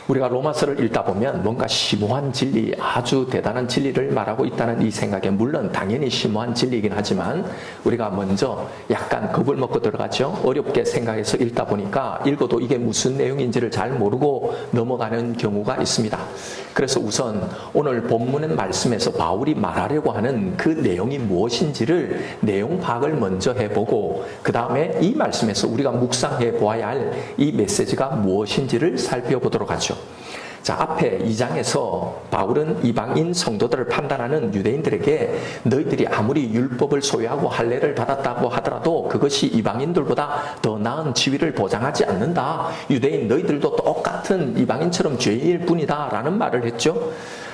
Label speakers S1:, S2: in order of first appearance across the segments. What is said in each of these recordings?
S1: 우리가 로마서를 읽다 보면 뭔가 심오한 진리, 아주 대단한 진리를 말하고 있다는 이 생각에 물론 당연히 심오한 진리이긴 하지만 우리가 먼저 약간 겁을 먹고 들어가죠. 어렵게 생각해서 읽다 보니까 읽어도 이게 무슨 내용인지를 잘 모르고 넘어가는 경우가 있습니다. 그래서 우선 오늘 본문의 말씀에서 바울이 말하려고 하는 그 내용이 무엇인지를 내용 파악을 먼저 해보고 그 다음에 이 말씀에서 우리가 묵상해 보아야 할 이 메시지가 무엇인지를 살펴보도록 하죠. 자, 앞에 2장에서 바울은 이방인 성도들을 판단하는 유대인들에게 너희들이 아무리 율법을 소유하고 할례를 받았다고 하더라도 그것이 이방인들보다 더 나은 지위를 보장하지 않는다. 유대인 너희들도 똑같은 이방인처럼 죄인일 뿐이다 라는 말을 했죠.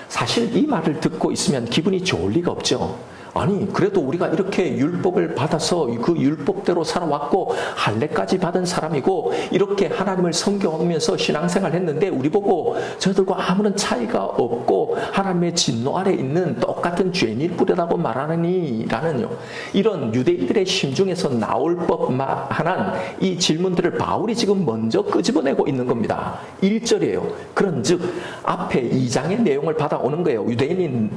S1: 사실 이 말을 듣고 있으면 기분이 좋을 리가 없죠. 아니 그래도 우리가 이렇게 율법을 받아서 그 율법대로 살아왔고 할례까지 받은 사람이고 이렇게 하나님을 섬겨오면서 신앙생활 했는데 우리 보고 저들과 아무런 차이가 없고 하나님의 진노 아래 있는 똑같은 죄인일 뿐이라고 말하느니 라는요, 이런 유대인들의 심중에서 나올 법만한 이 질문들을 바울이 지금 먼저 끄집어내고 있는 겁니다. 1절이에요. 그런즉 앞에 2장의 내용을 받아오는 거예요. 유대인인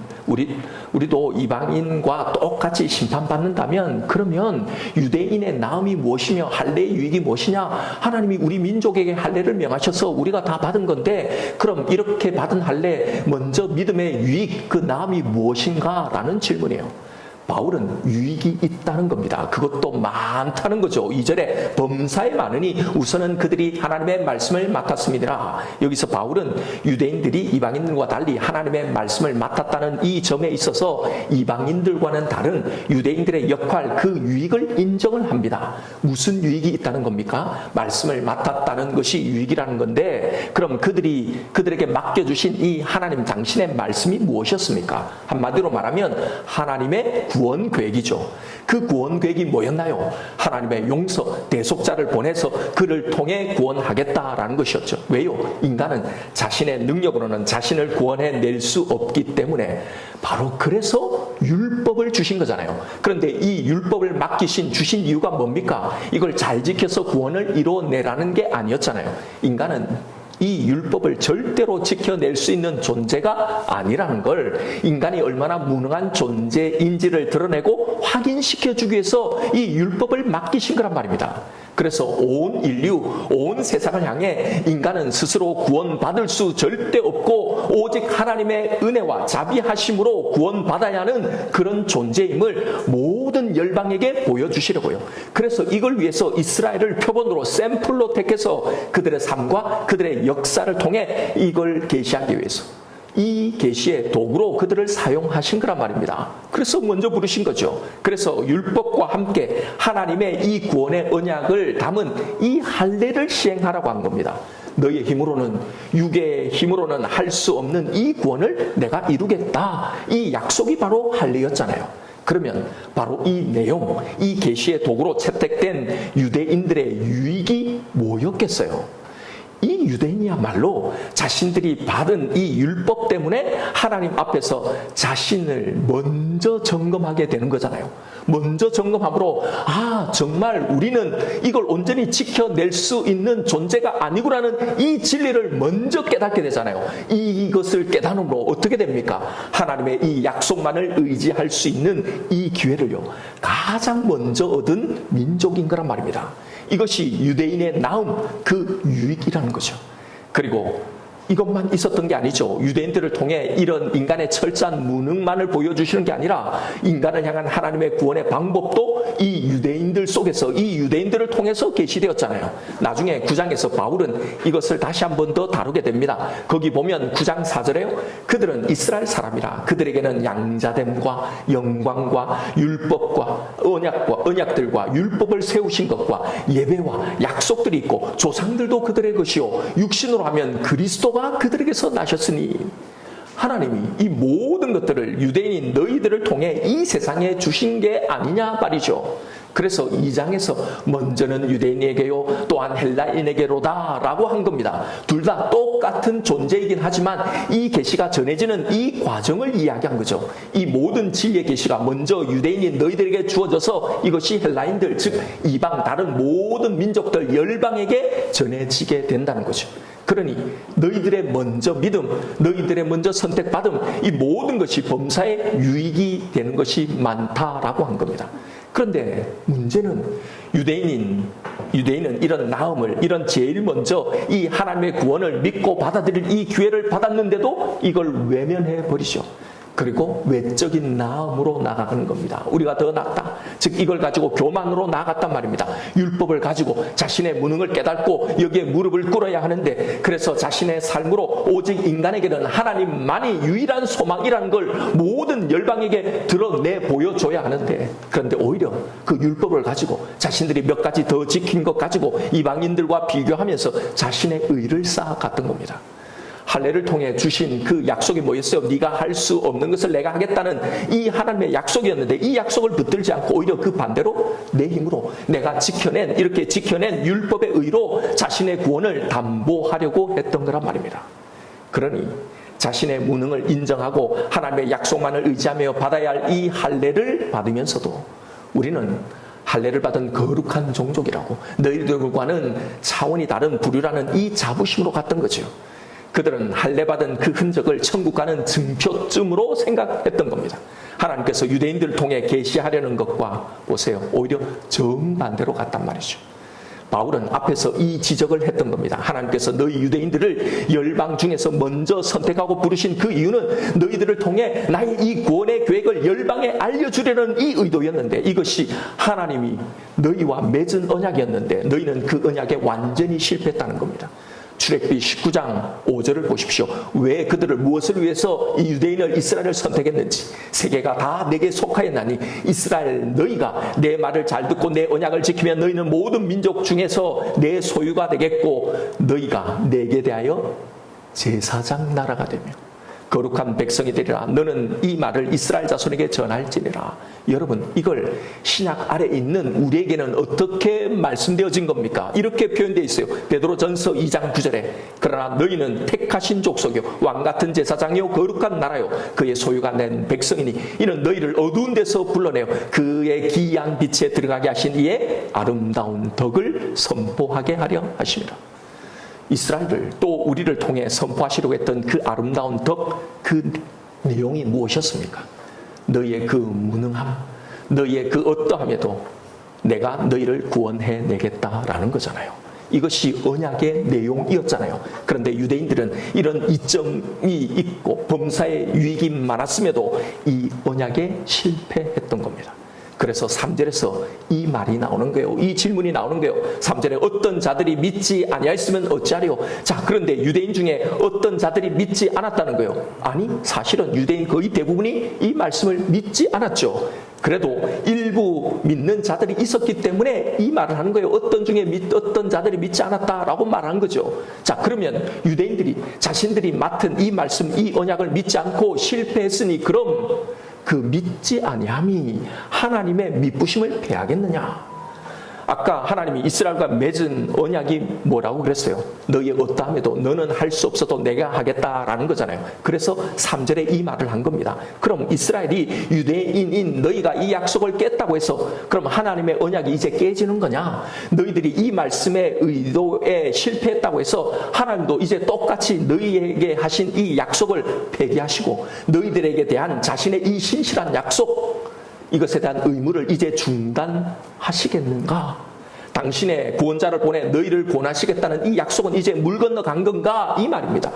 S1: 우리도 이방인과 똑같이 심판받는다면 그러면 유대인의 나음이 무엇이며 할례의 유익이 무엇이냐? 하나님이 우리 민족에게 할례를 명하셔서 우리가 다 받은 건데 그럼 이렇게 받은 할례 먼저 믿음의 유익 그 나음이 무엇인가? 라는 질문이에요. 바울은 유익이 있다는 겁니다. 그것도 많다는 거죠. 2절에 범사에 많으니 우선은 그들이 하나님의 말씀을 맡았습니다. 여기서 바울은 유대인들이 이방인들과 달리 하나님의 말씀을 맡았다는 이 점에 있어서 이방인들과는 다른 유대인들의 역할, 그 유익을 인정을 합니다. 무슨 유익이 있다는 겁니까? 말씀을 맡았다는 것이 유익이라는 건데 그럼 그들에게 맡겨주신 이 하나님 당신의 말씀이 무엇이었습니까? 한마디로 말하면 하나님의 구원 계획이죠. 그 구원 계획이 뭐였나요? 하나님의 용서, 대속자를 보내서 그를 통해 구원하겠다라는 것이었죠. 왜요? 인간은 자신의 능력으로는 자신을 구원해낼 수 없기 때문에 바로 그래서 율법을 주신 거잖아요. 그런데 이 율법을 주신 이유가 뭡니까? 이걸 잘 지켜서 구원을 이루어내라는 게 아니었잖아요. 인간은 이 율법을 절대로 지켜낼 수 있는 존재가 아니라는 걸 인간이 얼마나 무능한 존재인지를 드러내고 확인시켜주기 위해서 이 율법을 맡기신 거란 말입니다. 그래서 온 인류, 온 세상을 향해 인간은 스스로 구원받을 수 절대 없고 오직 하나님의 은혜와 자비하심으로 구원받아야 하는 그런 존재임을 모든 열방에게 보여주시려고요. 그래서 이걸 위해서 이스라엘을 표본으로 샘플로 택해서 그들의 삶과 그들의 역사를 통해 이걸 계시하기 위해서 이 계시의 도구로 그들을 사용하신 거란 말입니다. 그래서 먼저 부르신 거죠. 그래서 율법과 함께 하나님의 이 구원의 언약을 담은 이 할례를 시행하라고 한 겁니다. 너의 힘으로는, 육의 힘으로는 할 수 없는 이 구원을 내가 이루겠다. 이 약속이 바로 할례였잖아요. 그러면 바로 이 내용, 이 계시의 도구로 채택된 유대인들의 유익이 뭐였겠어요? 이 유대인이야말로 자신들이 받은 이 율법 때문에 하나님 앞에서 자신을 먼저 점검하게 되는 거잖아요. 먼저 점검함으로 정말 우리는 이걸 온전히 지켜낼 수 있는 존재가 아니구라는 이 진리를 먼저 깨닫게 되잖아요. 이것을 깨달음으로 어떻게 됩니까? 하나님의 이 약속만을 의지할 수 있는 이 기회를요 가장 먼저 얻은 민족인 거란 말입니다. 이것이 유대인의 나음, 그 유익이라는 거죠. 그리고 이것만 있었던 게 아니죠. 유대인들을 통해 이런 인간의 철저한 무능만을 보여주시는 게 아니라 인간을 향한 하나님의 구원의 방법도 이 유대인들 속에서 이 유대인들을 통해서 계시되었잖아요. 나중에 9장에서 바울은 이것을 다시 한 번 더 다루게 됩니다. 거기 보면 9장 4절에요. 그들은 이스라엘 사람이라 그들에게는 양자됨과 영광과 율법과 언약들과 율법을 세우신 것과 예배와 약속들이 있고 조상들도 그들의 것이요 육신으로 하면 그리스도가 그들에게서 나셨으니 하나님이 이 모든 것들을 유대인인 너희들을 통해 이 세상에 주신 게 아니냐 말이죠. 그래서 2장에서 먼저는 유대인에게요 또한 헬라인에게로다 라고 한 겁니다. 둘 다 똑같은 존재이긴 하지만 이 계시가 전해지는 이 과정을 이야기한 거죠. 이 모든 진리의 계시가 먼저 유대인인 너희들에게 주어져서 이것이 헬라인들 즉 이방 다른 모든 민족들 열방에게 전해지게 된다는 거죠. 그러니 너희들의 먼저 믿음, 너희들의 먼저 선택받음, 이 모든 것이 범사에 유익이 되는 것이 많다라고 한 겁니다. 그런데 문제는 유대인은 이런 나음을, 이런 제일 먼저 이 하나님의 구원을 믿고 받아들일 이 기회를 받았는데도 이걸 외면해 버리죠. 그리고 외적인 나음으로 나아가는 겁니다. 우리가 더 낫다. 즉 이걸 가지고 교만으로 나아갔단 말입니다. 율법을 가지고 자신의 무능을 깨닫고 여기에 무릎을 꿇어야 하는데, 그래서 자신의 삶으로 오직 인간에게는 하나님만이 유일한 소망이라는 걸 모든 열방에게 드러내 보여줘야 하는데, 그런데 오히려 그 율법을 가지고 자신들이 몇 가지 더 지킨 것 가지고 이방인들과 비교하면서 자신의 의를 쌓아갔던 겁니다. 할례를 통해 주신 그 약속이 뭐였어요? 네가 할 수 없는 것을 내가 하겠다는 이 하나님의 약속이었는데, 이 약속을 붙들지 않고 오히려 그 반대로 내 힘으로 내가 이렇게 지켜낸 율법의 의로 자신의 구원을 담보하려고 했던 거란 말입니다. 그러니 자신의 무능을 인정하고 하나님의 약속만을 의지하며 받아야 할 이 할례를 받으면서도 우리는 할례를 받은 거룩한 종족이라고, 너희들과는 차원이 다른 부류라는 이 자부심으로 갔던 거죠. 그들은 할례받은 그 흔적을 천국 가는 증표쯤으로 생각했던 겁니다. 하나님께서 유대인들을 통해 계시하려는 것과 보세요, 오히려 정반대로 갔단 말이죠. 바울은 앞에서 이 지적을 했던 겁니다. 하나님께서 너희 유대인들을 열방 중에서 먼저 선택하고 부르신 그 이유는 너희들을 통해 나의 이 구원의 계획을 열방에 알려주려는 이 의도였는데, 이것이 하나님이 너희와 맺은 언약이었는데 너희는 그 언약에 완전히 실패했다는 겁니다. 출애굽기 19장 5절을 보십시오. 왜 그들을 무엇을 위해서 이 유대인을 이스라엘을 선택했는지. 세계가 다 내게 속하였나니 이스라엘 너희가 내 말을 잘 듣고 내 언약을 지키면 너희는 모든 민족 중에서 내 소유가 되겠고 너희가 내게 대하여 제사장 나라가 되며 거룩한 백성이 되리라. 너는 이 말을 이스라엘 자손에게 전할지니라. 여러분, 이걸 신약 아래에 있는 우리에게는 어떻게 말씀되어진 겁니까? 이렇게 표현되어 있어요. 베드로전서 2장 9절에 그러나 너희는 택하신 족속이요 왕같은 제사장이요 거룩한 나라요 그의 소유가 된 백성이니 이는 너희를 어두운 데서 불러내어 그의 기이한 빛에 들어가게 하신 이의 아름다운 덕을 선포하게 하려 하심이라. 이스라엘을 또 우리를 통해 선포하시려고 했던 그 아름다운 덕, 그 내용이 무엇이었습니까? 너희의 그 무능함, 너희의 그 어떠함에도 내가 너희를 구원해내겠다라는 거잖아요. 이것이 언약의 내용이었잖아요. 그런데 유대인들은 이런 이점이 있고 범사에 유익이 많았음에도 이 언약에 실패했던 겁니다. 그래서 3절에서 이 말이 나오는 거예요. 이 질문이 나오는 거예요. 3절에 어떤 자들이 믿지 아니하였으면 어찌하리요? 자, 그런데 유대인 중에 어떤 자들이 믿지 않았다는 거예요. 아니, 사실은 유대인 거의 대부분이 이 말씀을 믿지 않았죠. 그래도 일부 믿는 자들이 있었기 때문에 이 말을 하는 거예요. 어떤 자들이 믿지 않았다라고 말하는 거죠. 자, 그러면 유대인들이 자신들이 맡은 이 말씀, 이 언약을 믿지 않고 실패했으니 그럼 그 믿지 아니함이 하나님의 믿부심을 패하겠느냐? 아까 하나님이 이스라엘과 맺은 언약이 뭐라고 그랬어요? 너희의 어떠함에도 너는 할 수 없어도 내가 하겠다라는 거잖아요. 그래서 3절에 이 말을 한 겁니다. 그럼 이스라엘이 유대인인 너희가 이 약속을 깼다고 해서 그럼 하나님의 언약이 이제 깨지는 거냐? 너희들이 이 말씀의 의도에 실패했다고 해서 하나님도 이제 똑같이 너희에게 하신 이 약속을 폐기하시고 너희들에게 대한 자신의 이 신실한 약속, 이것에 대한 의무를 이제 중단하시겠는가? 당신의 구원자를 보내 너희를 구원하시겠다는 이 약속은 이제 물 건너간 건가? 이 말입니다.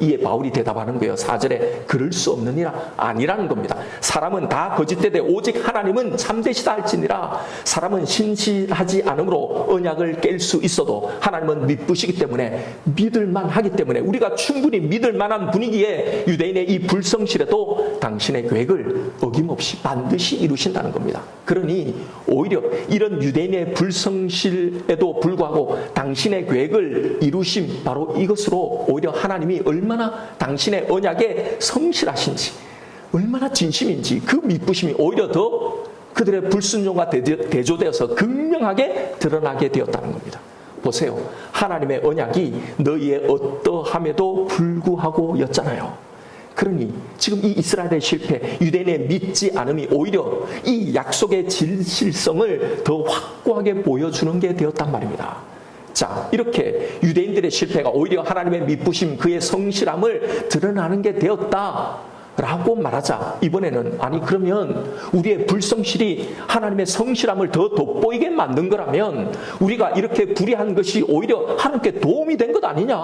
S1: 이에 바울이 대답하는 거예요. 4절에 그럴 수 없느니라. 아니라는 겁니다. 사람은 다 거짓되되 오직 하나님은 참되시다 할지니라. 사람은 신실하지 않으므로 언약을 깰 수 있어도 하나님은 믿으시기 때문에 믿을만 하기 때문에 우리가 충분히 믿을 만한 분위기에 유대인의 이 불성실에도 당신의 계획을 어김없이 반드시 이루신다는 겁니다. 그러니 오히려 이런 유대인의 불성실에도 불구하고 당신의 계획을 이루심, 바로 이것으로 오히려 하나님이 얼마나 당신의 언약에 성실하신지, 얼마나 진심인지 그 믿부심이 오히려 더 그들의 불순종과 대조되어서 극명하게 드러나게 되었다는 겁니다. 보세요. 하나님의 언약이 너희의 어떠함에도 불구하고 였잖아요. 그러니 지금 이 이스라엘의 실패, 유대인의 믿지 않음이 오히려 이 약속의 진실성을 더 확고하게 보여주는 게 되었단 말입니다. 자, 이렇게 유대인들의 실패가 오히려 하나님의 미쁘심, 그의 성실함을 드러나는 게 되었다 라고 말하자, 이번에는 아니 그러면 우리의 불성실이 하나님의 성실함을 더 돋보이게 만든 거라면 우리가 이렇게 불의한 것이 오히려 하나님께 도움이 된 것 아니냐,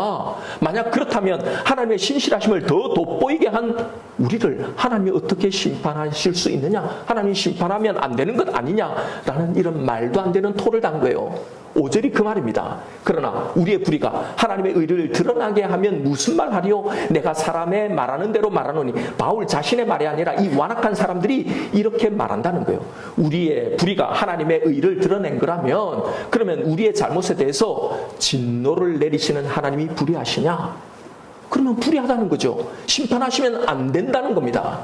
S1: 만약 그렇다면 하나님의 신실하심을 더 돋보이게 한 우리를 하나님이 어떻게 심판하실 수 있느냐, 하나님이 심판하면 안 되는 것 아니냐라는 이런 말도 안 되는 토를 단 거예요. 5절이 그 말입니다. 그러나 우리의 불의가 하나님의 의를 드러나게 하면 무슨 말 하리요? 내가 사람의 말하는 대로 말하노니. 바울 자신의 말이 아니라 이 완악한 사람들이 이렇게 말한다는 거예요. 우리의 불의가 하나님의 의를 드러낸 거라면 그러면 우리의 잘못에 대해서 진노를 내리시는 하나님이 불의하시냐? 그러면 불의하다는 거죠. 심판하시면 안 된다는 겁니다.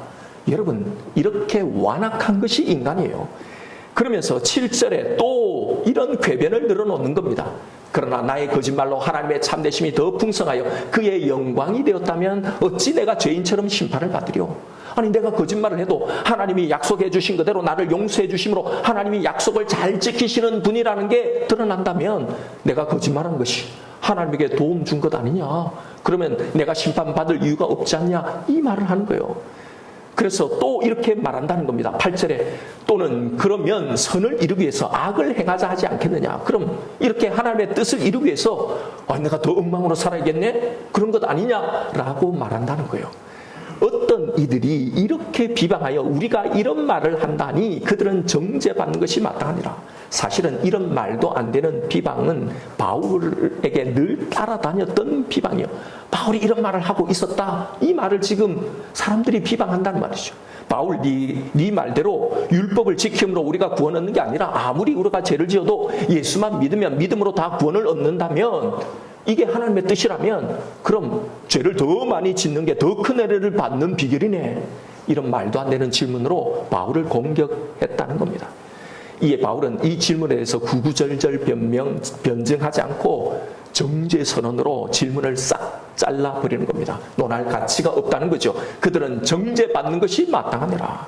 S1: 여러분, 이렇게 완악한 것이 인간이에요. 그러면서 7절에 또 이런 궤변을 늘어놓는 겁니다. 그러나 나의 거짓말로 하나님의 참되심이 더 풍성하여 그의 영광이 되었다면 어찌 내가 죄인처럼 심판을 받으리요? 아니 내가 거짓말을 해도 하나님이 약속해 주신 그대로 나를 용서해 주심으로 하나님이 약속을 잘 지키시는 분이라는 게 드러난다면 내가 거짓말한 것이 하나님에게 도움 준 것 아니냐? 그러면 내가 심판받을 이유가 없지 않냐? 이 말을 하는 거예요. 그래서 또 이렇게 말한다는 겁니다. 8절에 또는 그러면 선을 이루기 위해서 악을 행하자 하지 않겠느냐. 그럼 이렇게 하나님의 뜻을 이루기 위해서 내가 더 엉망으로 살아야겠네? 그런 것 아니냐라고 말한다는 거예요. 어떤 이들이 이렇게 비방하여 우리가 이런 말을 한다니 그들은 정죄받는 것이 마땅하니라. 사실은 이런 말도 안 되는 비방은 바울에게 늘 따라다녔던 비방이요. 바울이 이런 말을 하고 있었다. 이 말을 지금 사람들이 비방한다는 말이죠. 바울 네 말대로 율법을 지킴으로 우리가 구원 얻는 게 아니라 아무리 우리가 죄를 지어도 예수만 믿으면 믿음으로 다 구원을 얻는다면 이게 하나님의 뜻이라면 그럼 죄를 더 많이 짓는 게 더 큰 은혜를 받는 비결이네. 이런 말도 안 되는 질문으로 바울을 공격했다는 겁니다. 이에 바울은 이 질문에 대해서 구구절절 변증하지 않고 정죄 선언으로 질문을 싹 잘라버리는 겁니다. 논할 가치가 없다는 거죠. 그들은 정죄받는 것이 마땅하니라.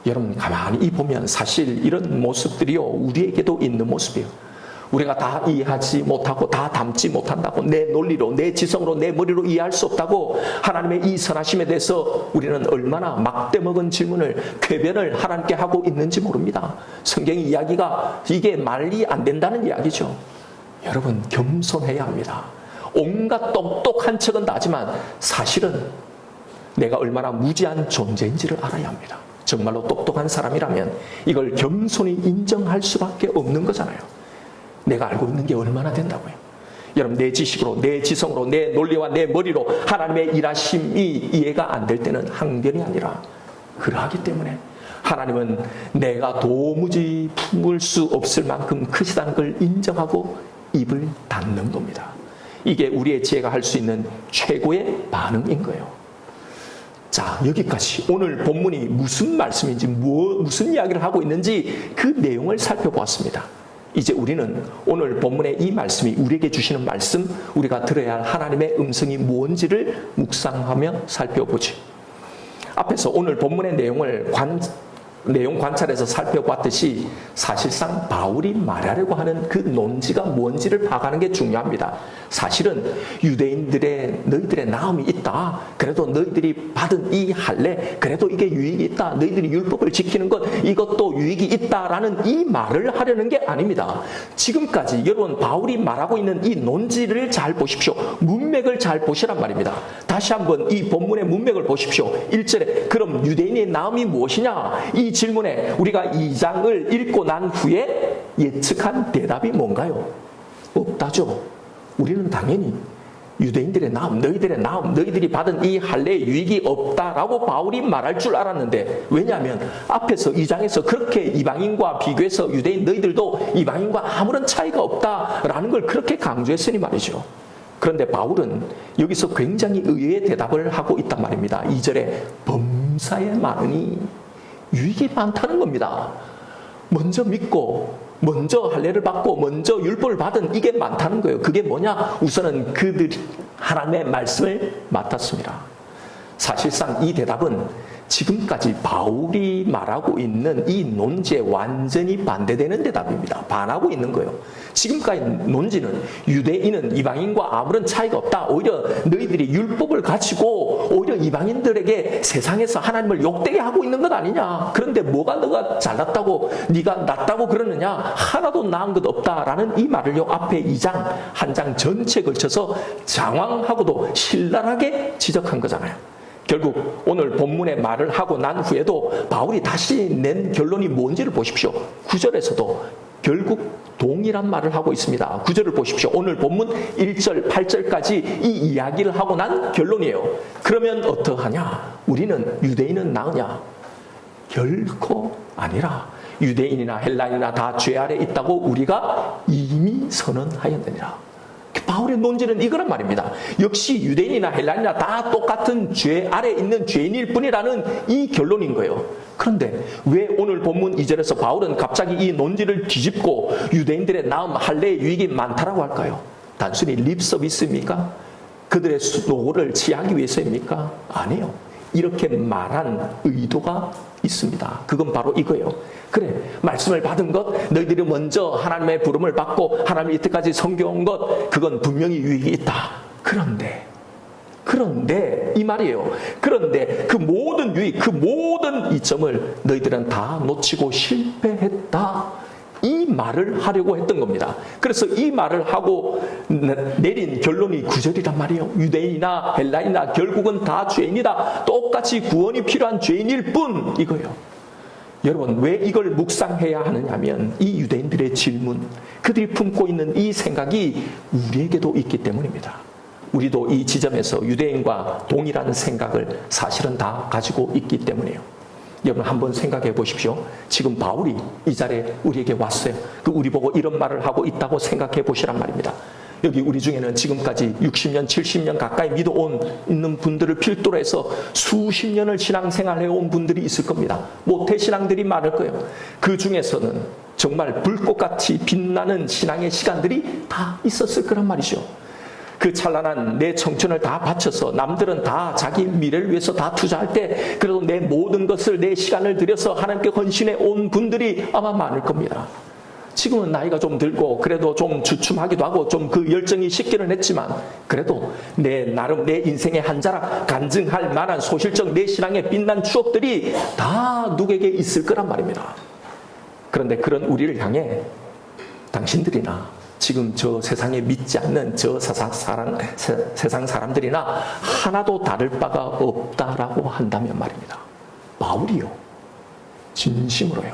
S1: 여러분 가만히 보면 사실 이런 모습들이요 우리에게도 있는 모습이에요. 우리가 다 이해하지 못하고 다 담지 못한다고, 내 논리로 내 지성으로 내 머리로 이해할 수 없다고 하나님의 이 선하심에 대해서 우리는 얼마나 막대먹은 질문을 궤변을 하나님께 하고 있는지 모릅니다. 성경의 이야기가 이게 말이 안 된다는 이야기죠. 여러분 겸손해야 합니다. 온갖 똑똑한 척은 나지만 사실은 내가 얼마나 무지한 존재인지를 알아야 합니다. 정말로 똑똑한 사람이라면 이걸 겸손히 인정할 수밖에 없는 거잖아요. 내가 알고 있는 게 얼마나 된다고요. 여러분 내 지식으로 내 지성으로 내 논리와 내 머리로 하나님의 일하심이 이해가 안 될 때는 항변이 아니라 그러하기 때문에 하나님은 내가 도무지 품을 수 없을 만큼 크시다는 걸 인정하고 입을 닫는 겁니다. 이게 우리의 지혜가 할 수 있는 최고의 반응인 거예요. 자, 여기까지 오늘 본문이 무슨 말씀인지 무슨 이야기를 하고 있는지 그 내용을 살펴보았습니다. 이제 우리는 오늘 본문의 이 말씀이 우리에게 주시는 말씀, 우리가 들어야 할 하나님의 음성이 뭔지를 묵상하며 살펴보죠. 앞에서 오늘 본문의 내용 관찰해서 살펴봤듯이 사실상 바울이 말하려고 하는 그 논지가 뭔지를 파악하는 게 중요합니다. 사실은 유대인들의 너희들의 나음이 있다. 그래도 너희들이 받은 이 할례, 그래도 이게 유익이 있다. 너희들이 율법을 지키는 것, 이것도 유익이 있다라는 이 말을 하려는 게 아닙니다. 지금까지 여러분 바울이 말하고 있는 이 논지를 잘 보십시오. 문맥을 잘 보시란 말입니다. 다시 한번 이 본문의 문맥을 보십시오. 1절에 그럼 유대인의 나음이 무엇이냐? 이 질문에 우리가 2장을 읽고 난 후에 예측한 대답이 뭔가요? 없다죠. 우리는 당연히 유대인들의 나음, 너희들의 나음, 너희들이 받은 이 할례의 유익이 없다라고 바울이 말할 줄 알았는데, 왜냐하면 앞에서 2장에서 그렇게 이방인과 비교해서 유대인 너희들도 이방인과 아무런 차이가 없다라는 걸 그렇게 강조했으니 말이죠. 그런데 바울은 여기서 굉장히 의외의 대답을 하고 있단 말입니다. 2절에 범사에 많으니 유익이 많다는 겁니다. 먼저 믿고 먼저 할례를 받고 먼저 율법을 받은 이게 많다는 거예요. 그게 뭐냐? 우선은 그들이 하나님의 말씀을 맡았습니다. 사실상 이 대답은 지금까지 바울이 말하고 있는 이 논지에 완전히 반대되는 대답입니다. 반하고 있는 거예요. 지금까지 논지는 유대인은 이방인과 아무런 차이가 없다. 오히려 너희들이 율법을 가지고 오히려 이방인들에게 세상에서 하나님을 욕되게 하고 있는 것 아니냐. 그런데 뭐가 너가 잘났다고 네가 낫다고 그러느냐. 하나도 나은 것 없다라는 이 말을요. 앞에 2장, 한 장 전체에 걸쳐서 장황하고도 신랄하게 지적한 거잖아요. 결국 오늘 본문의 말을 하고 난 후에도 바울이 다시 낸 결론이 뭔지를 보십시오. 9절에서도 결국 동일한 말을 하고 있습니다. 9절을 보십시오. 오늘 본문 1절, 8절까지 이 이야기를 하고 난 결론이에요. 그러면 어떠하냐? 우리는 유대인은 나으냐? 결코 아니라 유대인이나 헬라인이나 다 죄 아래 있다고 우리가 이미 선언하였느니라. 바울의 논지는 이거란 말입니다. 역시 유대인이나 헬라인이나 다 똑같은 죄 아래 있는 죄인일 뿐이라는 이 결론인 거예요. 그런데 왜 오늘 본문 2절에서 바울은 갑자기 이 논지를 뒤집고 유대인들의 나음 할례의 유익이 많다라고 할까요? 단순히 립 서비스입니까? 그들의 노고를 취하기 위해서입니까? 아니에요. 이렇게 말한 의도가 있습니다. 그건 바로 이거예요. 그래, 말씀을 받은 것, 너희들이 먼저 하나님의 부름을 받고 하나님이 이때까지 섬겨온 것, 그건 분명히 유익이 있다. 그런데 이 말이에요. 그런데 그 모든 유익, 그 모든 이점을 너희들은 다 놓치고 실패했다. 이 말을 하려고 했던 겁니다. 그래서 이 말을 하고 내린 결론이 9절이란 말이에요. 유대인이나 헬라인이나 결국은 다 죄인이다. 똑같이 구원이 필요한 죄인일 뿐, 이거예요. 여러분, 왜 이걸 묵상해야 하느냐면 이 유대인들의 질문, 그들이 품고 있는 이 생각이 우리에게도 있기 때문입니다. 우리도 이 지점에서 유대인과 동일한 생각을 사실은 다 가지고 있기 때문이에요. 여러분 한번 생각해 보십시오. 지금 바울이 이 자리에 우리에게 왔어요. 우리 보고 이런 말을 하고 있다고 생각해 보시란 말입니다. 여기 우리 중에는 지금까지 60년, 70년 가까이 있는 분들을 필두로 해서 수십 년을 신앙생활 해온 분들이 있을 겁니다. 모태신앙들이 많을 거예요. 그 중에서는 정말 불꽃같이 빛나는 신앙의 시간들이 다 있었을 거란 말이죠. 그 찬란한 내 청춘을 다 바쳐서 남들은 다 자기 미래를 위해서 다 투자할 때 그래도 내 모든 것을 내 시간을 들여서 하나님께 헌신해 온 분들이 아마 많을 겁니다. 지금은 나이가 좀 들고 그래도 좀 주춤하기도 하고 좀 그 열정이 식기는 했지만 그래도 내 나름 내 인생의 한 자락 간증할 만한 소실적 내 신앙의 빛난 추억들이 다 누구에게 있을 거란 말입니다. 그런데 그런 우리를 향해 당신들이나 지금 저 세상에 믿지 않는 저 세상 사람들이나 하나도 다를 바가 없다라고 한다면 말입니다. 바울이요. 진심으로요.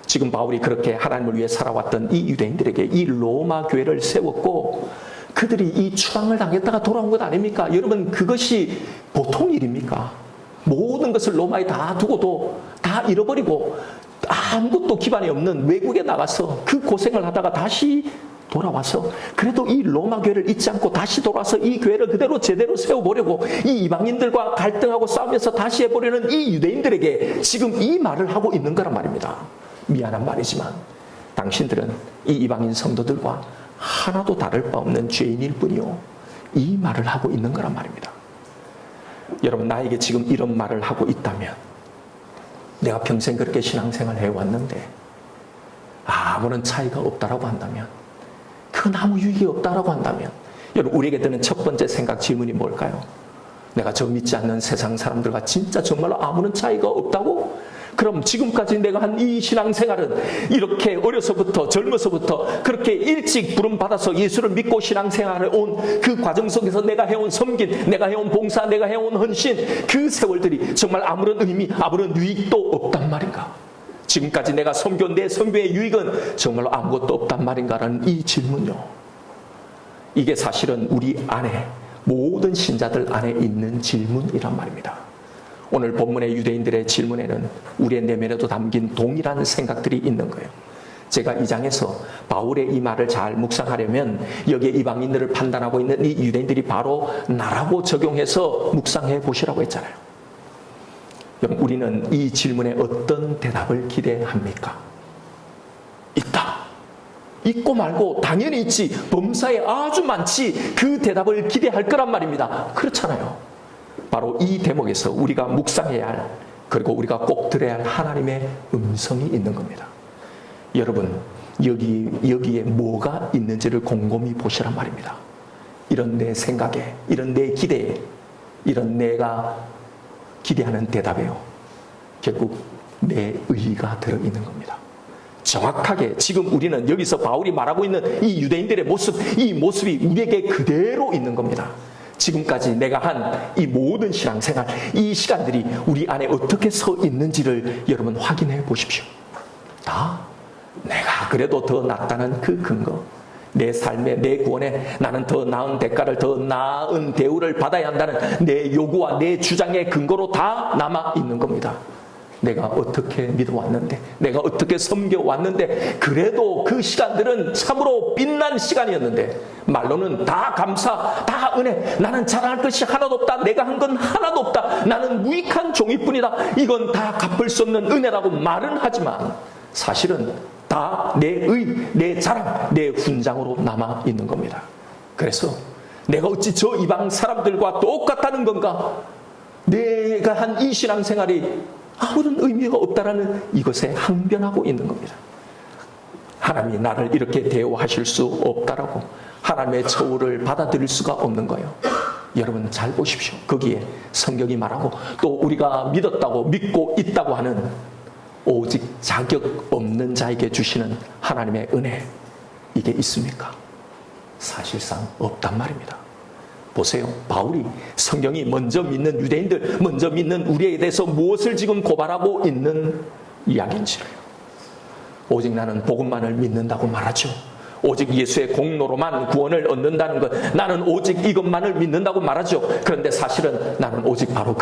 S1: 지금 바울이 그렇게 하나님을 위해 살아왔던 이 유대인들에게 이 로마 교회를 세웠고 그들이 이 추방을 당했다가 돌아온 것 아닙니까? 여러분 그것이 보통 일입니까? 모든 것을 로마에 다 두고도 다 잃어버리고 아무것도 기반이 없는 외국에 나가서 그 고생을 하다가 다시 돌아와서 그래도 이 로마 교회를 잊지 않고 다시 돌아와서 이 교회를 그대로 제대로 세워보려고 이 이방인들과 갈등하고 싸우면서 다시 해보려는 이 유대인들에게 지금 이 말을 하고 있는 거란 말입니다. 미안한 말이지만 당신들은 이 이방인 성도들과 하나도 다를 바 없는 죄인일 뿐이요. 이 말을 하고 있는 거란 말입니다. 여러분 나에게 지금 이런 말을 하고 있다면 내가 평생 그렇게 신앙생활 해왔는데 아무런 차이가 없다라고 한다면 그건 아무 유익이 없다라고 한다면 여러분 우리에게 드는 첫 번째 생각 질문이 뭘까요? 내가 저 믿지 않는 세상 사람들과 진짜 정말로 아무런 차이가 없다고? 그럼 지금까지 내가 한 이 신앙생활은 이렇게 어려서부터 젊어서부터 그렇게 일찍 부름받아서 예수를 믿고 신앙생활을 온 그 과정 속에서 내가 해온 섬긴, 내가 해온 봉사, 내가 해온 헌신 그 세월들이 정말 아무런 의미, 아무런 유익도 없단 말인가? 지금까지 내가 섬겨온 내 섬교의 유익은 정말로 아무것도 없단 말인가라는 이 질문요. 이게 사실은 우리 안에 모든 신자들 안에 있는 질문이란 말입니다. 오늘 본문의 유대인들의 질문에는 우리의 내면에도 담긴 동일한 생각들이 있는 거예요. 제가 이 장에서 바울의 이 말을 잘 묵상하려면 여기에 이방인들을 판단하고 있는 이 유대인들이 바로 나라고 적용해서 묵상해 보시라고 했잖아요. 우리는 이 질문에 어떤 대답을 기대합니까? 있다. 있고 말고 당연히 있지. 범사에 아주 많지. 그 대답을 기대할 거란 말입니다. 그렇잖아요. 바로 이 대목에서 우리가 묵상해야 할, 그리고 우리가 꼭 들어야 할 하나님의 음성이 있는 겁니다. 여러분, 여기에 뭐가 있는지를 곰곰이 보시란 말입니다. 이런 내 생각에, 이런 내 기대에, 이런 내가 기대하는 대답에요, 결국 내 의가 들어있는 겁니다. 정확하게 지금 우리는 여기서 바울이 말하고 있는 이 유대인들의 모습, 이 모습이 우리에게 그대로 있는 겁니다. 지금까지 내가 한 이 모든 신앙생활, 이 시간들이 우리 안에 어떻게 서 있는지를 여러분 확인해 보십시오. 다 내가 그래도 더 낫다는 그 근거, 내 삶에, 내 구원에 나는 더 나은 대가를, 더 나은 대우를 받아야 한다는 내 요구와 내 주장의 근거로 다 남아 있는 겁니다. 내가 어떻게 믿어왔는데, 내가 어떻게 섬겨왔는데, 그래도 그 시간들은 참으로 빛난 시간이었는데, 말로는 다 감사, 다 은혜, 나는 자랑할 것이 하나도 없다, 내가 한 건 하나도 없다, 나는 무익한 종이뿐이다, 이건 다 갚을 수 없는 은혜라고 말은 하지만 사실은 다 내 의, 내 자랑, 내 훈장으로 남아 있는 겁니다. 그래서 내가 어찌 저 이방 사람들과 똑같다는 건가? 내가 한 이 신앙생활이 아무런 의미가 없다라는 이것에 항변하고 있는 겁니다. 하나님이 나를 이렇게 대우하실 수 없다라고 하나님의 처우를 받아들일 수가 없는 거예요. 여러분 잘 보십시오. 거기에 성경이 말하고 또 우리가 믿었다고 믿고 있다고 하는 오직 자격 없는 자에게 주시는 하나님의 은혜, 이게 있습니까? 사실상 없단 말입니다. 보세요. 바울이 성경이 먼저 믿는 유대인들, 먼저 믿는 우리에 대해서 무엇을 지금 고발하고 있는 이야기인지요. 오직 나는 복음만을 믿는다고 말하죠. 오직 예수의 공로로만 구원을 얻는다는 것, 나는 오직 이것만을 믿는다고 말하죠. 그런데 사실은 나는 오직 바로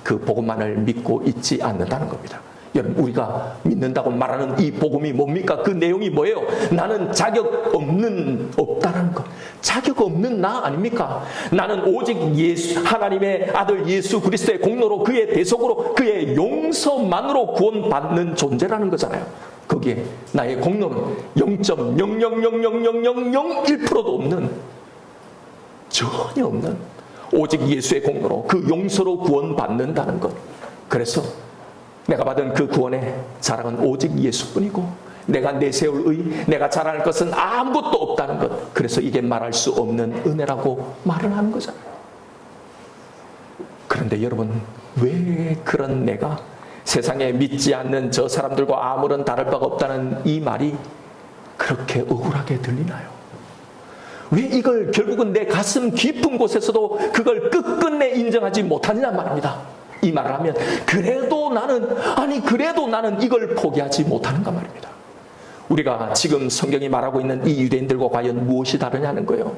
S1: 그 복음만을 믿고 있지 않는다는 겁니다. 여러분, 우리가 믿는다고 말하는 이 복음이 뭡니까? 그 내용이 뭐예요? 나는 자격 없다는 것. 자격 없는 나 아닙니까? 나는 오직 하나님의 아들 예수 그리스도의 공로로, 그의 대속으로, 그의 용서만으로 구원받는 존재라는 거잖아요. 거기에 나의 공로는 0.0000001%도 없는, 전혀 없는, 오직 예수의 공로로, 그 용서로 구원받는다는 것. 그래서 내가 받은 그 구원의 자랑은 오직 예수뿐이고, 내가 내세울 의, 내가 자랑할 것은 아무것도 없다는 것. 그래서 이게 말할 수 없는 은혜라고 말을 하는 거잖아요. 그런데 여러분, 왜 그런 내가 세상에 믿지 않는 저 사람들과 아무런 다를 바가 없다는 이 말이 그렇게 억울하게 들리나요? 왜 이걸 결국은 내 가슴 깊은 곳에서도 그걸 끝끝내 인정하지 못하느냐 말입니다. 이 말을 하면 그래도 나는 이걸 포기하지 못하는가 말입니다. 우리가 지금 성경이 말하고 있는 이 유대인들과 과연 무엇이 다르냐는 거예요.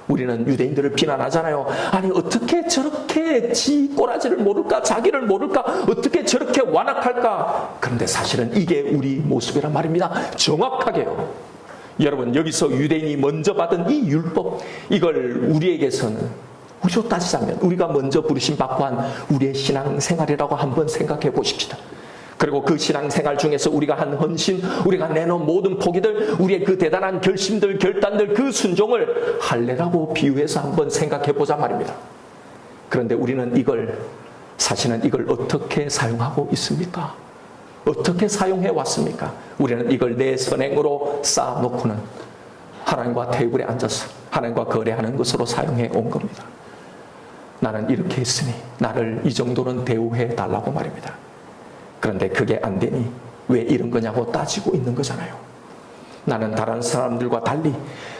S1: 우리는 유대인들을 비난하잖아요. 아니 어떻게 저렇게 지 꼬라지를 모를까, 자기를 모를까, 어떻게 저렇게 완악할까. 그런데 사실은 이게 우리 모습이란 말입니다. 정확하게요. 여러분, 여기서 유대인이 먼저 받은 이 율법, 이걸 우리에게서는, 우리로 따지자면 우리가 먼저 부르심 받고 한 우리의 신앙생활이라고 한번 생각해 보십시다. 그리고 그 신앙생활 중에서 우리가 한 헌신, 우리가 내놓은 모든 포기들, 우리의 그 대단한 결심들, 결단들, 그 순종을 할례라고 비유해서 한번 생각해 보자 말입니다. 그런데 우리는 사실은 이걸 어떻게 사용하고 있습니까? 어떻게 사용해 왔습니까? 우리는 이걸 내 선행으로 쌓아놓고는 하나님과 테이블에 앉아서 하나님과 거래하는 것으로 사용해 온 겁니다. 나는 이렇게 했으니 나를 이 정도는 대우해 달라고 말입니다. 그런데 그게 안 되니 왜 이런 거냐고 따지고 있는 거잖아요. 나는 다른 사람들과 달리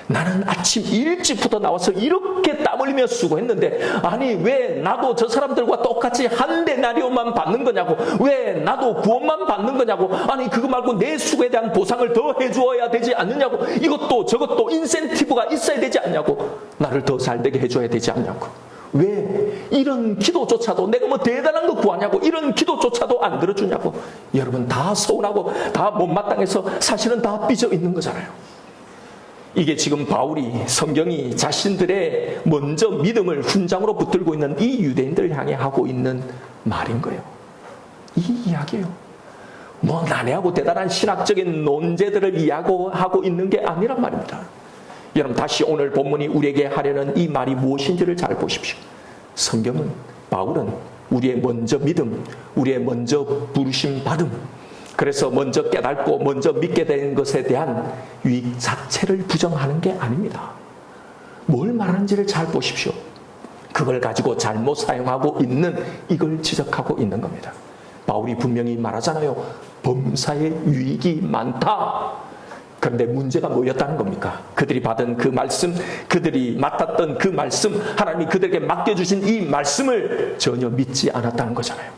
S1: 나는 아침 일찍부터 나와서 이렇게 땀 흘리며 수고했는데, 아니 왜 나도 저 사람들과 똑같이 한 데나리온만 받는 거냐고, 왜 나도 구원만 받는 거냐고, 아니 그거 말고 내 수고에 대한 보상을 더 해주어야 되지 않느냐고, 이것도 저것도 인센티브가 있어야 되지 않냐고, 나를 더 잘되게 해줘야 되지 않냐고, 왜 이런 기도조차도 내가 뭐 대단한 거 구하냐고, 이런 기도조차도 안 들어주냐고. 여러분 다 서운하고 다 못마땅해서 사실은 다 삐져 있는 거잖아요. 이게 지금 바울이, 성경이 자신들의 먼저 믿음을 훈장으로 붙들고 있는 이 유대인들 향해 하고 있는 말인 거예요. 이 이야기예요. 뭐 난해하고 대단한 신학적인 논제들을 이야기하고 있는 게 아니란 말입니다. 여러분 다시 오늘 본문이 우리에게 하려는 이 말이 무엇인지를 잘 보십시오. 성경은 바울은 우리의 먼저 믿음, 우리의 먼저 부르심 받음, 그래서 먼저 깨닫고 먼저 믿게 된 것에 대한 유익 자체를 부정하는 게 아닙니다. 뭘 말하는지를 잘 보십시오. 그걸 가지고 잘못 사용하고 있는 이걸 지적하고 있는 겁니다. 바울이 분명히 말하잖아요. 범사에 유익이 많다. 그런데 문제가 뭐였다는 겁니까? 그들이 받은 그 말씀, 그들이 맡았던 그 말씀, 하나님이 그들에게 맡겨주신 이 말씀을 전혀 믿지 않았다는 거잖아요.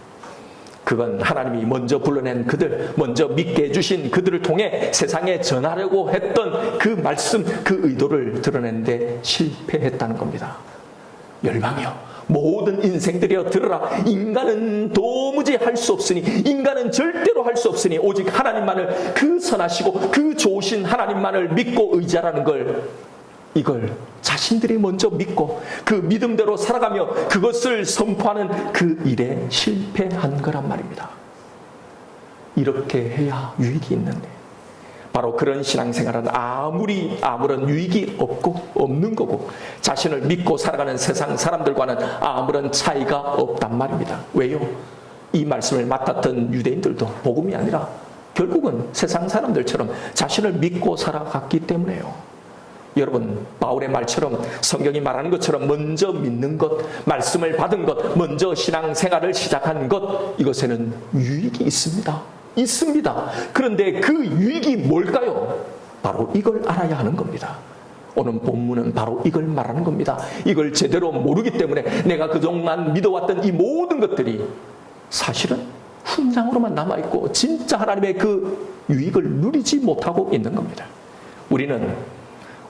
S1: 그건 하나님이 먼저 불러낸 그들, 먼저 믿게 해주신 그들을 통해 세상에 전하려고 했던 그 말씀, 그 의도를 드러내는데 실패했다는 겁니다. 열방이요, 모든 인생들이여 들으라. 인간은 도무지 할 수 없으니, 인간은 절대로 할 수 없으니 오직 하나님만을, 그 선하시고 그 좋으신 하나님만을 믿고 의지하라는 걸, 이걸 자신들이 먼저 믿고 그 믿음대로 살아가며 그것을 선포하는 그 일에 실패한 거란 말입니다. 이렇게 해야 유익이 있는데, 바로 그런 신앙생활은 아무런 유익이 없는 거고, 자신을 믿고 살아가는 세상 사람들과는 아무런 차이가 없단 말입니다. 왜요? 이 말씀을 맡았던 유대인들도 복음이 아니라 결국은 세상 사람들처럼 자신을 믿고 살아갔기 때문에요. 여러분, 바울의 말처럼, 성경이 말하는 것처럼 먼저 믿는 것, 말씀을 받은 것, 먼저 신앙생활을 시작한 것, 이것에는 유익이 있습니다. 그런데 그 유익이 뭘까요? 바로 이걸 알아야 하는 겁니다. 오늘 본문은 바로 이걸 말하는 겁니다. 이걸 제대로 모르기 때문에 내가 그동안 믿어왔던 이 모든 것들이 사실은 훈장으로만 남아있고 진짜 하나님의 그 유익을 누리지 못하고 있는 겁니다. 우리는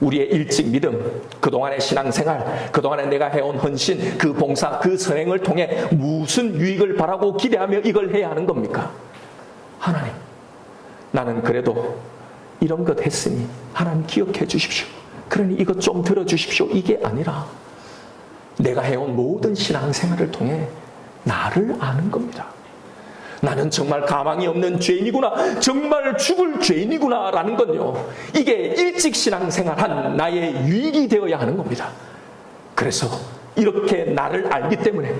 S1: 우리의 일찍 믿음, 그동안의 신앙생활, 그동안에 내가 해온 헌신, 그 봉사, 그 선행을 통해 무슨 유익을 바라고 기대하며 이걸 해야 하는 겁니까? 하나님, 나는 그래도 이런 것 했으니 하나님 기억해 주십시오. 그러니 이것 좀 들어주십시오. 이게 아니라 내가 해온 모든 신앙생활을 통해 나를 아는 겁니다. 나는 정말 가망이 없는 죄인이구나, 정말 죽을 죄인이구나 라는 건요, 이게 일찍 신앙생활한 나의 유익이 되어야 하는 겁니다. 그래서 이렇게 나를 알기 때문에,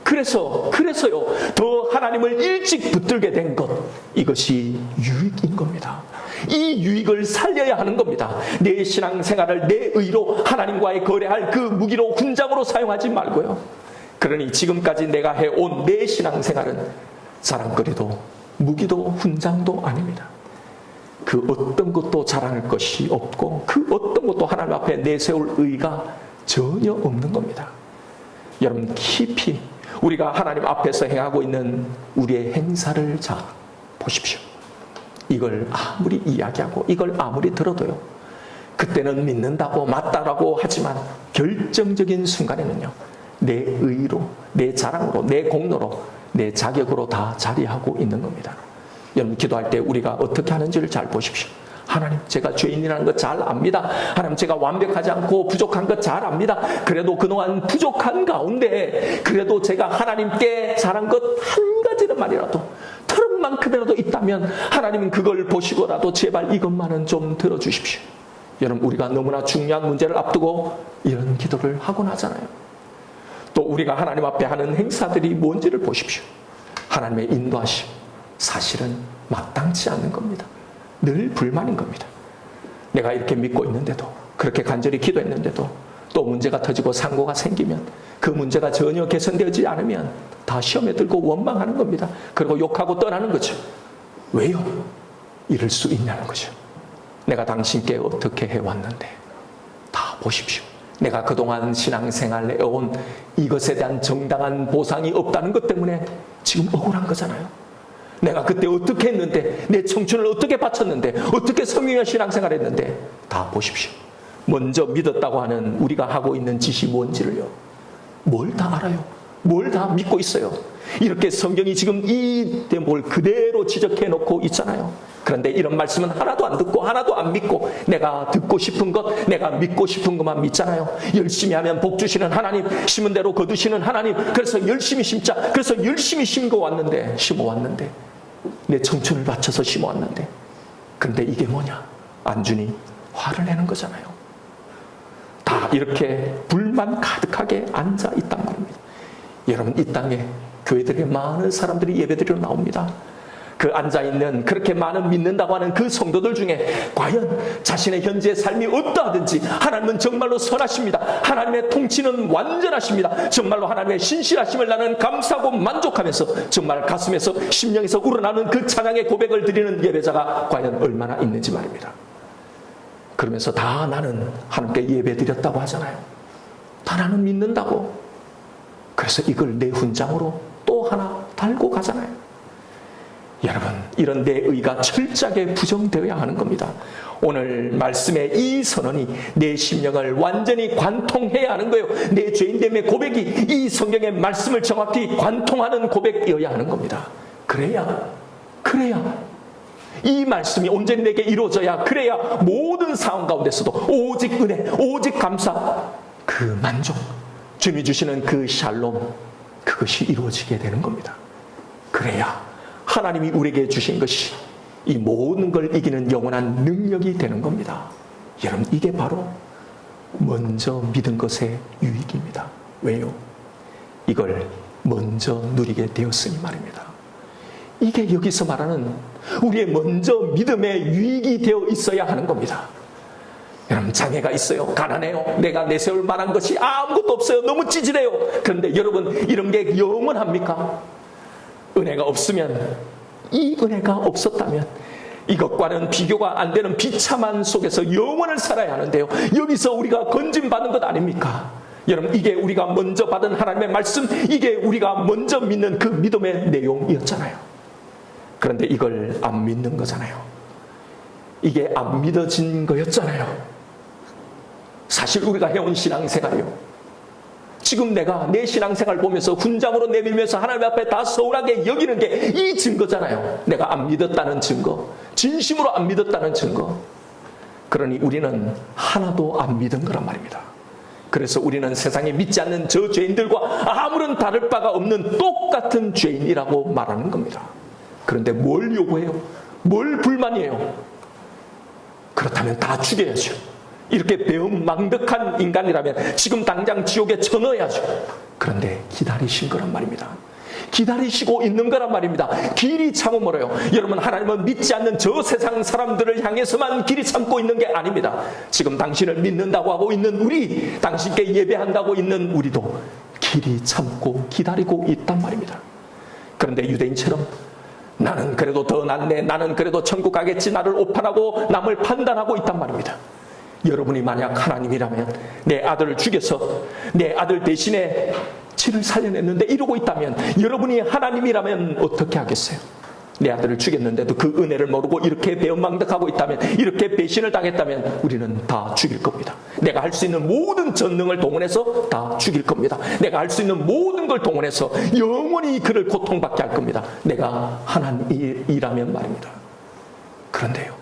S1: 그래서요, 더 하나님을 일찍 붙들게 된 것, 이것이 유익인 겁니다. 이 유익을 살려야 하는 겁니다. 내 신앙생활을 내 의로 하나님과의 거래할 그 무기로, 훈장으로 사용하지 말고요. 그러니 지금까지 내가 해온 내 신앙생활은 자랑거리도 무기도 훈장도 아닙니다. 그 어떤 것도 자랑할 것이 없고 그 어떤 것도 하나님 앞에 내세울 의의가 전혀 없는 겁니다. 여러분, 깊이 우리가 하나님 앞에서 행하고 있는 우리의 행사를 잘 보십시오. 이걸 아무리 이야기하고 이걸 아무리 들어도요, 그때는 믿는다고 맞다라고 하지만 결정적인 순간에는요, 내 의로, 내 자랑으로, 내 공로로, 내 자격으로 다 자리하고 있는 겁니다. 여러분, 기도할 때 우리가 어떻게 하는지를 잘 보십시오. 하나님, 제가 죄인이라는 것 잘 압니다. 하나님, 제가 완벽하지 않고 부족한 것 잘 압니다. 그래도 그동안 부족한 가운데 그래도 제가 하나님께 잘한 것 한 가지만이라도, 트름만큼이라도 있다면 하나님은 그걸 보시고라도 제발 이것만은 좀 들어주십시오. 여러분, 우리가 너무나 중요한 문제를 앞두고 이런 기도를 하곤 하잖아요. 또 우리가 하나님 앞에 하는 행사들이 뭔지를 보십시오. 하나님의 인도하심, 사실은 마땅치 않는 겁니다. 늘 불만인 겁니다. 내가 이렇게 믿고 있는데도, 그렇게 간절히 기도했는데도 또 문제가 터지고 상고가 생기면, 그 문제가 전혀 개선되지 않으면 다 시험에 들고 원망하는 겁니다. 그리고 욕하고 떠나는 거죠. 왜요? 이럴 수 있냐는 거죠. 내가 당신께 어떻게 해왔는데, 다 보십시오. 내가 그동안 신앙생활에 해온 이것에 대한 정당한 보상이 없다는 것 때문에 지금 억울한 거잖아요. 내가 그때 어떻게 했는데, 내 청춘을 어떻게 바쳤는데, 어떻게 성령의 신앙생활을 했는데, 다 보십시오. 먼저 믿었다고 하는 우리가 하고 있는 짓이 뭔지를요, 뭘 다 알아요? 뭘 다 믿고 있어요? 이렇게 성경이 지금 이 대목을 그대로 지적해 놓고 있잖아요. 그런데 이런 말씀은 하나도 안 듣고 하나도 안 믿고 내가 듣고 싶은 것, 내가 믿고 싶은 것만 믿잖아요. 열심히 하면 복 주시는 하나님, 심은 대로 거두시는 하나님, 그래서 열심히 심자, 그래서 열심히 심어왔는데 내 청춘을 바쳐서 심어왔는데, 그런데 이게 뭐냐? 안 주니 화를 내는 거잖아요. 다 이렇게 불만 가득하게 앉아 있단 말입니다. 여러분, 이 땅에 교회들에 많은 사람들이 예배드리러 나옵니다. 그 앉아있는 그렇게 많은 믿는다고 하는 그 성도들 중에 과연 자신의 현재 삶이 어떠하든지 하나님은 정말로 선하십니다. 하나님의 통치는 완전하십니다. 정말로 하나님의 신실하심을 나는 감사하고 만족하면서 정말 가슴에서 심령에서 우러나는 그 찬양의 고백을 드리는 예배자가 과연 얼마나 있는지 말입니다. 그러면서 다 나는 하나님께 예배드렸다고 하잖아요. 다 나는 믿는다고. 그래서 이걸 내 훈장으로 또 하나 달고 가잖아요. 여러분, 이런 내 의가 철저하게 부정되어야 하는 겁니다. 오늘 말씀의 이 선언이 내 심령을 완전히 관통해야 하는 거예요. 내 죄인됨의 고백이 이 성경의 말씀을 정확히 관통하는 고백이어야 하는 겁니다. 그래야 이 말씀이 온전히 내게 이루어져야, 그래야 모든 상황 가운데서도 오직 은혜, 오직 감사, 그 만족, 주님이 주시는 그 샬롬, 그것이 이루어지게 되는 겁니다. 그래야 하나님이 우리에게 주신 것이 이 모든 걸 이기는 영원한 능력이 되는 겁니다. 여러분, 이게 바로 먼저 믿은 것의 유익입니다. 왜요? 이걸 먼저 누리게 되었으니 말입니다. 이게 여기서 말하는 우리의 먼저 믿음의 유익이 되어 있어야 하는 겁니다. 여러분, 장애가 있어요. 가난해요. 내가 내세울 만한 것이 아무것도 없어요. 너무 찌질해요. 그런데 여러분, 이런 게 영원합니까? 은혜가 없으면, 이 은혜가 없었다면 이것과는 비교가 안 되는 비참한 속에서 영원을 살아야 하는데요. 여기서 우리가 건짐받은 것 아닙니까? 여러분, 이게 우리가 먼저 받은 하나님의 말씀, 이게 우리가 먼저 믿는 그 믿음의 내용이었잖아요. 그런데 이걸 안 믿는 거잖아요. 이게 안 믿어진 거였잖아요. 사실 우리가 해온 신앙생활이요, 지금 내가 내 신앙생활 보면서 훈장으로 내밀면서 하나님 앞에 다 서운하게 여기는 게 이 증거잖아요. 내가 안 믿었다는 증거, 진심으로 안 믿었다는 증거. 그러니 우리는 하나도 안 믿은 거란 말입니다. 그래서 우리는 세상에 믿지 않는 저 죄인들과 아무런 다를 바가 없는 똑같은 죄인이라고 말하는 겁니다. 그런데 뭘 요구해요? 뭘 불만이에요? 그렇다면 다 죽여야죠. 이렇게 배은망덕한 인간이라면 지금 당장 지옥에 쳐넣어야죠. 그런데 기다리신 거란 말입니다. 기다리시고 있는 거란 말입니다. 길이 참 멀어요. 여러분, 하나님은 믿지 않는 저 세상 사람들을 향해서만 길이 참고 있는 게 아닙니다. 지금 당신을 믿는다고 하고 있는 우리, 당신께 예배한다고 있는 우리도 길이 참고 기다리고 있단 말입니다. 그런데 유대인처럼 나는 그래도 더 낫네, 나는 그래도 천국 가겠지, 나를 오판하고 남을 판단하고 있단 말입니다. 여러분이 만약 하나님이라면 내 아들을 죽여서 내 아들 대신에 치를 살려냈는데 이러고 있다면, 여러분이 하나님이라면 어떻게 하겠어요? 내 아들을 죽였는데도 그 은혜를 모르고 이렇게 배은망덕하고 있다면, 이렇게 배신을 당했다면 우리는 다 죽일 겁니다. 내가 할 수 있는 모든 전능을 동원해서 다 죽일 겁니다. 내가 할 수 있는 모든 걸 동원해서 영원히 그를 고통받게 할 겁니다. 내가 하나님이라면 말입니다. 그런데요,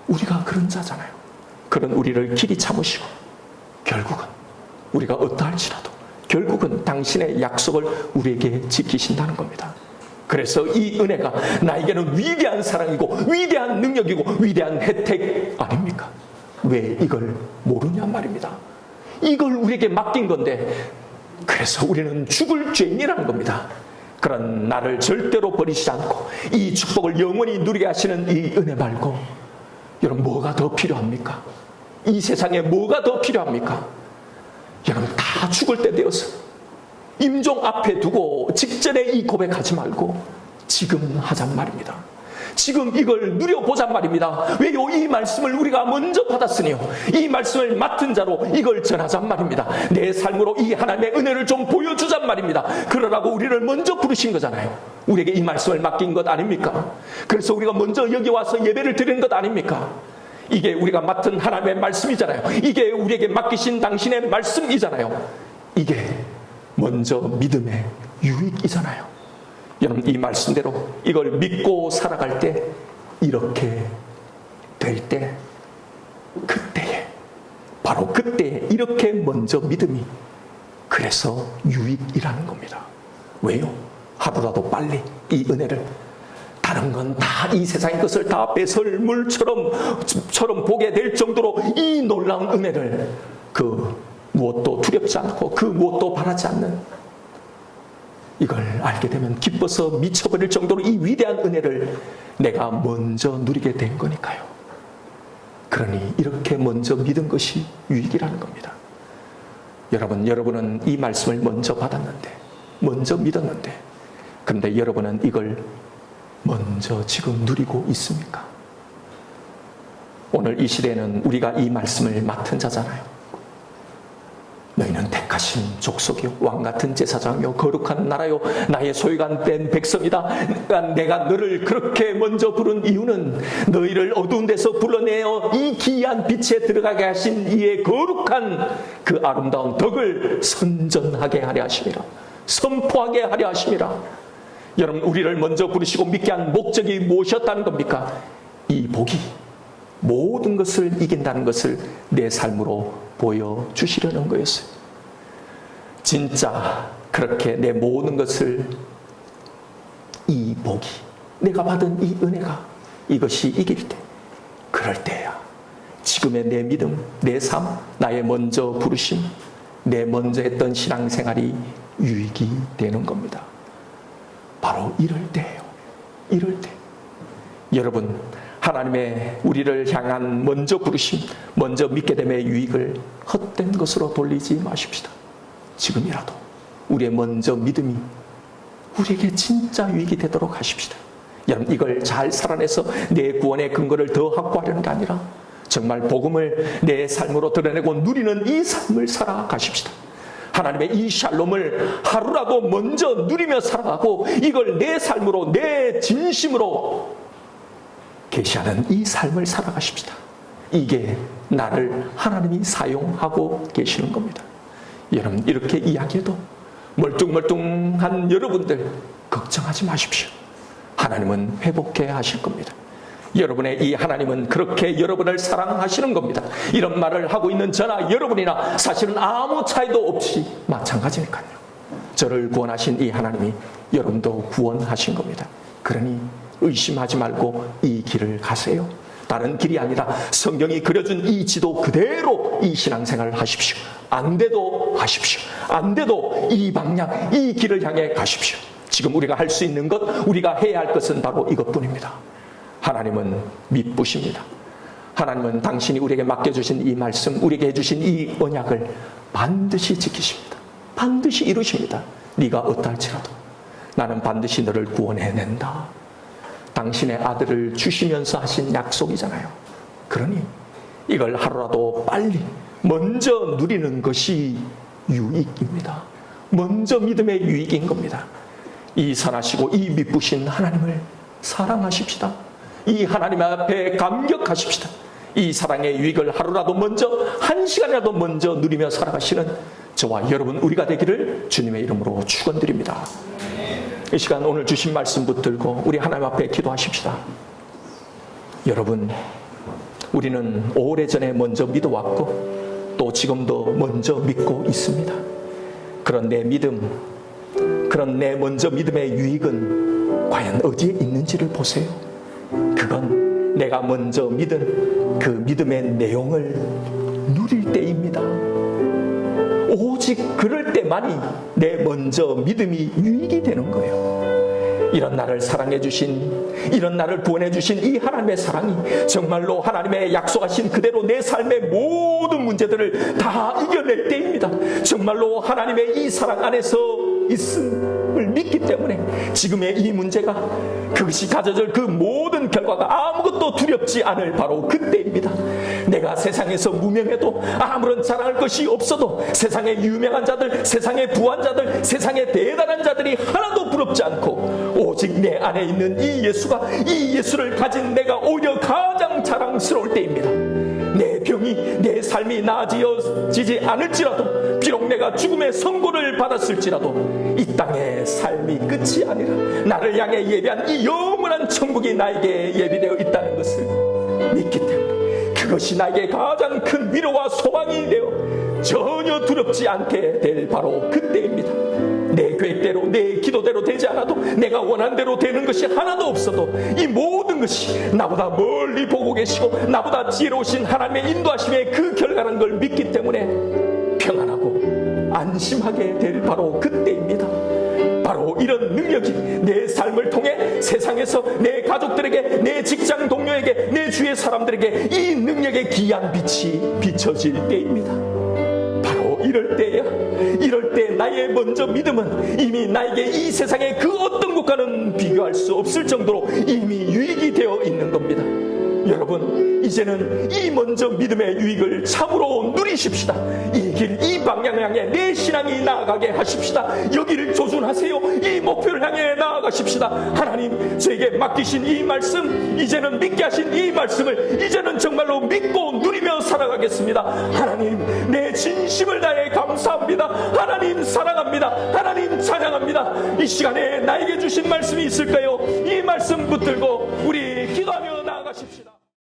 S1: 우리가 그런 자잖아요. 그런 우리를 길이 참으시고 결국은 우리가 어떠할지라도 결국은 당신의 약속을 우리에게 지키신다는 겁니다. 그래서 이 은혜가 나에게는 위대한 사랑이고 위대한 능력이고 위대한 혜택 아닙니까? 왜 이걸 모르냐 말입니다. 이걸 우리에게 맡긴 건데, 그래서 우리는 죽을 죄인이라는 겁니다. 그런 나를 절대로 버리시지 않고 이 축복을 영원히 누리게 하시는 이 은혜 말고 여러분, 뭐가 더 필요합니까? 이 세상에 뭐가 더 필요합니까? 여러분, 다 죽을 때 되어서 임종 앞에 두고 직전에 이 고백하지 말고 지금 하잔 말입니다. 지금 이걸 누려보잔 말입니다. 왜요? 이 말씀을 우리가 먼저 받았으니요. 이 말씀을 맡은 자로 이걸 전하잔 말입니다. 내 삶으로 이 하나님의 은혜를 좀 보여주잔 말입니다. 그러라고 우리를 먼저 부르신 거잖아요. 우리에게 이 말씀을 맡긴 것 아닙니까? 그래서 우리가 먼저 여기 와서 예배를 드리는 것 아닙니까? 이게 우리가 맡은 하나님의 말씀이잖아요. 이게 우리에게 맡기신 당신의 말씀이잖아요. 이게 먼저 믿음의 유익이잖아요. 여러분, 이 말씀대로 이걸 믿고 살아갈 때, 이렇게 될 때, 그때에, 바로 그때에 이렇게 먼저 믿음이, 그래서 유익이라는 겁니다. 왜요? 하루라도 빨리 이 은혜를, 다른 건 다 이 세상의 것을 다 배설물처럼 보게 될 정도로 이 놀라운 은혜를, 그 무엇도 두렵지 않고 그 무엇도 바라지 않는 이걸 알게 되면 기뻐서 미쳐버릴 정도로 이 위대한 은혜를 내가 먼저 누리게 된 거니까요. 그러니 이렇게 먼저 믿은 것이 유익이라는 겁니다. 여러분은 이 말씀을 먼저 받았는데, 먼저 믿었는데, 그런데 여러분은 이걸 먼저 지금 누리고 있습니까? 오늘 이 시대에는 우리가 이 말씀을 맡은 자잖아요. 너희는 택하신 족속이요 왕같은 제사장이요 거룩한 나라요 나의 소유가 된 백성이다. 내가 너를 그렇게 먼저 부른 이유는 너희를 어두운 데서 불러내어 이 기이한 빛에 들어가게 하신 이의 거룩한 그 아름다운 덕을 선전하게 하려 하심이라, 선포하게 하려 하심이라. 여러분, 우리를 먼저 부르시고 믿게 한 목적이 무엇이었다는 겁니까? 이 복이 모든 것을 이긴다는 것을 내 삶으로 보여주시려는 거였어요. 진짜 그렇게 내 모든 것을, 이 복이, 내가 받은 이 은혜가 이것이 이길 때, 그럴 때야 지금의 내 믿음, 내 삶, 나의 먼저 부르심, 내 먼저 했던 신앙생활이 유익이 되는 겁니다. 바로 이럴 때예요. 이럴 때. 여러분, 하나님의 우리를 향한 먼저 부르심, 먼저 믿게 됨의 유익을 헛된 것으로 돌리지 마십시다. 지금이라도 우리의 먼저 믿음이 우리에게 진짜 유익이 되도록 하십시다. 여러분, 이걸 잘 살아내서 내 구원의 근거를 더 확보하려는 게 아니라 정말 복음을 내 삶으로 드러내고 누리는 이 삶을 살아가십시다. 하나님의 이 샬롬을 하루라도 먼저 누리며 살아가고 이걸 내 삶으로, 내 진심으로 계시하는 이 삶을 살아가십시다. 이게 나를 하나님이 사용하고 계시는 겁니다. 여러분, 이렇게 이야기해도 멀뚱멀뚱한 여러분들 걱정하지 마십시오. 하나님은 회복해 하실 겁니다. 여러분의 이 하나님은 그렇게 여러분을 사랑하시는 겁니다. 이런 말을 하고 있는 저나 여러분이나 사실은 아무 차이도 없이 마찬가지니까요. 저를 구원하신 이 하나님이 여러분도 구원하신 겁니다. 그러니 의심하지 말고 이 길을 가세요. 다른 길이 아니라 성경이 그려준 이 지도 그대로 이 신앙생활을 하십시오. 안 돼도 하십시오. 안 돼도 이 방향, 이 길을 향해 가십시오. 지금 우리가 할 수 있는 것, 우리가 해야 할 것은 바로 이것뿐입니다. 하나님은 미쁘십니다. 하나님은 당신이 우리에게 맡겨주신 이 말씀, 우리에게 해주신 이 언약을 반드시 지키십니다. 반드시 이루십니다. 네가 어떨지라도 나는 반드시 너를 구원해낸다. 당신의 아들을 주시면서 하신 약속이잖아요. 그러니 이걸 하루라도 빨리 먼저 누리는 것이 유익입니다. 먼저 믿음의 유익인 겁니다. 이 선하시고 이 미쁘신 하나님을 사랑하십시다. 이 하나님 앞에 감격하십시다. 이 사랑의 유익을 하루라도 먼저, 한 시간이라도 먼저 누리며 살아가시는 저와 여러분 우리가 되기를 주님의 이름으로 축원드립니다. 이 시간 오늘 주신 말씀 붙들고 우리 하나님 앞에 기도하십시다. 여러분, 우리는 오래전에 먼저 믿어왔고 또 지금도 먼저 믿고 있습니다. 그런 내 믿음, 그런 내 먼저 믿음의 유익은 과연 어디에 있는지를 보세요. 그건 내가 먼저 믿은 그 믿음의 내용을 누릴 때입니다. 오직 그럴 때만이 내 먼저 믿음이 유익이 되는 거예요. 이런 나를 사랑해 주신, 이런 나를 구원해 주신 이 하나님의 사랑이 정말로 하나님의 약속하신 그대로 내 삶의 모든 문제들을 다 이겨낼 때입니다. 정말로 하나님의 이 사랑 안에서 있음을 믿기 때문에 지금의 이 문제가, 그것이 가져질 그 모든 결과가 아무것도 두렵지 않을 바로 그때입니다. 내가 세상에서 무명해도 아무런 자랑할 것이 없어도 세상에 유명한 자들, 세상에 부한 자들, 세상에 대단한 자들이 하나도 부럽지 않고 오직 내 안에 있는 이 예수가, 이 예수를 가진 내가 오히려 가장 자랑스러울 때입니다. 내 병이, 내 삶이 나아지지 않을지라도, 비록 내가 죽음의 선고를 받았을지라도 이 땅의 삶이 끝이 아니라 나를 향해 예비한 이 영원한 천국이 나에게 예비되어 있다는 것을 믿기 때문에 그것이 나에게 가장 큰 위로와 소망이 되어 전혀 두렵지 않게 될 바로 그때입니다. 내 계획대로, 내 기도대로 되지 않아도, 내가 원한 대로 되는 것이 하나도 없어도 이 모든 것이 나보다 멀리 보고 계시고 나보다 지혜로우신 하나님의 인도하심의 그 결과라는 걸 믿기 때문에 평안하고 안심하게 될 바로 그때입니다. 바로 이런 능력이 내 삶을 통해 세상에서 내 가족들에게, 내 직장 동료에게, 내 주위의 사람들에게 이 능력의 귀한 빛이 비춰질 때입니다. 바로 이럴 때 나의 먼저 믿음은 이미 나에게 이 세상의 그 어떤 것과는 비교할 수 없을 정도로 이미 유익이 되어 있는 겁니다. 여러분, 이제는 이 먼저 믿음의 유익을 참으로 누리십시다. 이 길, 이 방향을 향해 내 신앙이 나아가게 하십시다. 여기를 조준하세요. 이 목표를 향해 나아가십시다. 하나님, 저에게 맡기신 이 말씀, 이제는 믿게 하신 이 말씀을 이제는 정말로 믿고 누리며 살아가겠습니다. 하나님, 내 진심을 다해 감사합니다. 하나님 사랑합니다. 하나님 찬양합니다. 이 시간에 나에게 주신 말씀이 있을까요? 이 말씀 붙들고 우리 기도하며 나아가십시다.